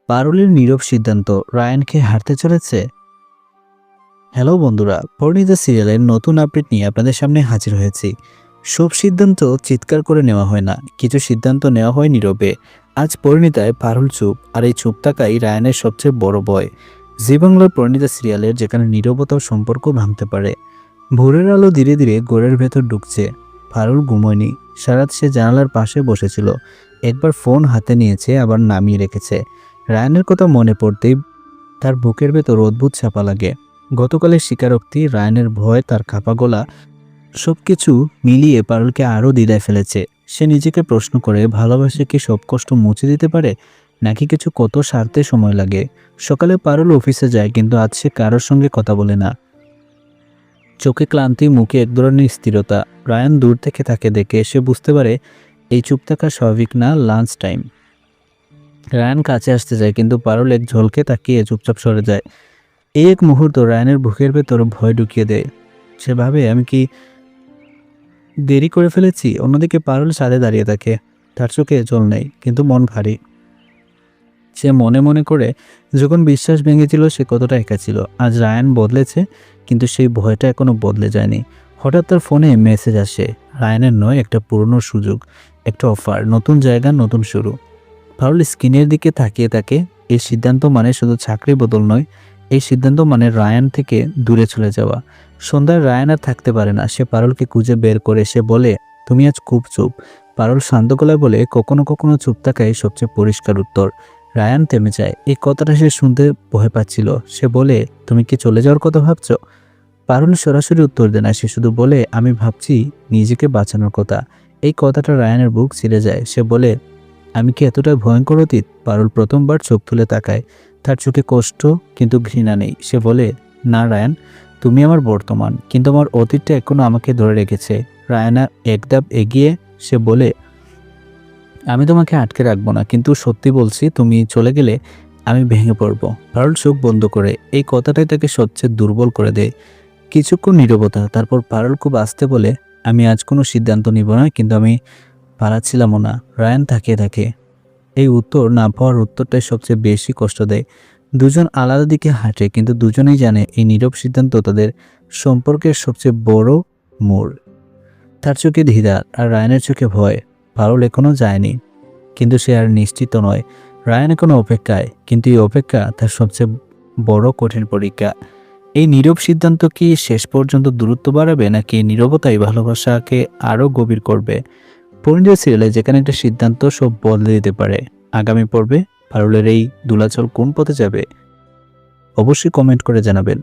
পারুলের নীরব সিদ্ধান্ত রায়ানকে হারতে চলেছে। হ্যালো বন্ধুরা, পরিণীতা সিরিয়ালের নতুন আপডেট নিয়ে আপনাদের সামনে হাজির হয়েছি। সব সিদ্ধান্ত চিৎকার করে নেওয়া হয় না, কিছু সিদ্ধান্ত নেওয়া হয় নীরবে। আজ পরিণীতায় পারুল চুপ, আর এই চুপ থাকাই রায়ানের সবচেয়ে বড় ভয়। জি বাংলার পরিণীতা সিরিয়ালের যেখানে নীরবতাও সম্পর্ক ভাঙতে পারে। ভোরের আলো ধীরে ধীরে ঘরের ভেতর ঢুকছে। পারুল ঘুমোয়নি, সারাত সে জানালার পাশে বসেছিল। একবার ফোন হাতে নিয়েছে, আবার নামিয়ে রেখেছে। রায়ানের কথা মনে পড়তেই তার বুকের ভেতর অদ্ভুত চাপা লাগে। গতকালের স্বীকারোক্তি, রায়ানের ভয়, তার কাঁপা গলা, সবকিছু মিলিয়ে পারুলকে আরও দ্বিধায় ফেলেছে। সে নিজেকে প্রশ্ন করে, ভালোবাসে কি সব কষ্ট মুছে দিতে পারে, নাকি কিছু কত সারতে সময় লাগে। সকালে পারুল অফিসে যায়, কিন্তু আজ সে কারোর সঙ্গে কথা বলে না। চোখে ক্লান্তি, মুখে এক ধরনের স্থিরতা। রায়ান দূর থেকে তাকে দেখে সে বুঝতে পারে এই চুপ থাকা স্বাভাবিক না। Lunch time. রায়ান কাছে আসতে যায়, কিন্তু পারুল এক ঝলকে তাকিয়ে চুপচাপ সরে যায়। এই এক মুহূর্ত রায়ানের বুকের ভেতর ভয় ঢুকিয়ে দেয়। সে ভাবে, আমি কি দেরি করে ফেলেছি? অন্যদিকে পারুল ছাদে দাঁড়িয়ে থাকে। তার চোখে জল নেই, কিন্তু মন ভারী। সে মনে মনে করে, যখন বিশ্বাস ভেঙেছিল সে কতটা একা ছিল। আজ রায়ান বদলেছে, কিন্তু সেই ভয়টা এখনো বদলে যায়নি। হঠাৎ তার ফোনে মেসেজ আসে। রায়ানের নয়, একটা পুরনো সুযোগ, একটা অফার, নতুন জায়গা, নতুন শুরু। পারুল স্ক্রিনের দিকে তাকিয়ে থাকে। এই সিদ্ধান্ত মানে শুধু চাকরি বদল নয়, এই সিদ্ধান্ত মানে রায়ান থেকে দূরে চলে যাওয়া। সন্ধ্যায় রায়ান আর থাকতে পারে না। সে পারুলকে খুঁজে বের করে সে বলে, তুমি আজ খুব চুপ। পারুল শান্ত গলায় বলে, কখনো কখনো চুপ থাকাই সবচেয়ে পরিষ্কার উত্তর। রায়ান থেমে যায়। এই কথাটা সে শুনতে ভয় পাচ্ছিল। সে বলে, তুমি কি চলে যাওয়ার কথা ভাবছো? পারুল সরাসরি উত্তর দেয় না, সে শুধু বলে, আমি ভাবছি নিজেকে বাঁচানোর কথা। এই কথাটা রায়ানের বুক ছিঁড়ে যায়। সে বলে, আমি কি এতটা ভয়ঙ্কর অতীত? পারুল প্রথমবার চোখ তুলে তাকায়। তার চোখে কষ্ট, কিন্তু ঘৃণা নেই। সে বলে, না রায়ান, তুমি আমার বর্তমান, কিন্তু আমার অতীতটা এখনো আমাকে ধরে রেখেছে। রায়ানা এক ধাপ এগিয়ে সে বলে, আমি তোমাকে আটকে রাখবো না, কিন্তু সত্যি বলছি, তুমি চলে গেলে আমি ভেঙে পড়বো। পারুল চোখ বন্ধ করে। এই কথাটাই তাকে সবচেয়ে দুর্বল করে দেয়। কিছুক্ষণ নীরবতা, তারপর পারুল খুব আস্তে বলে, আমি আজ কোনো সিদ্ধান্ত নিব না, কিন্তু আমি পালাচ্ছিলামও না। রায়ান তাকিয়ে থাকে। এই উত্তর না পাওয়ার উত্তরটাই সবচেয়ে বেশি কষ্ট দেয়। দুজন আলাদা দিকে হাঁটে, কিন্তু দুজনেই জানে এই নীরব সিদ্ধান্ত তাদের সম্পর্কের সবচেয়ে বড় মোড়। তার চোখে দ্বিধা, আর রায়ানের চোখে ভয়। পারুল এখনো যায়নি, কিন্তু সে আর নিশ্চিত নয়। রায়ান এখনো অপেক্ষায়, কিন্তু এই অপেক্ষা তার সবচেয়ে বড় কঠিন পরীক্ষা। এই নীরব সিদ্ধান্ত কি শেষ পর্যন্ত দূরত্ব বাড়াবে, নাকি নীরবতাই ভালোবাসাকে আরও গভীর করবে? পরিণীতা সিরিয়ালে যেখানে একটা সিদ্ধান্ত সব বদলে দিতে পারে। আগামী পর্বে পারুলের এই দোলাচল কোন পথে যাবে? অবশ্যই কমেন্ট করে জানাবেন।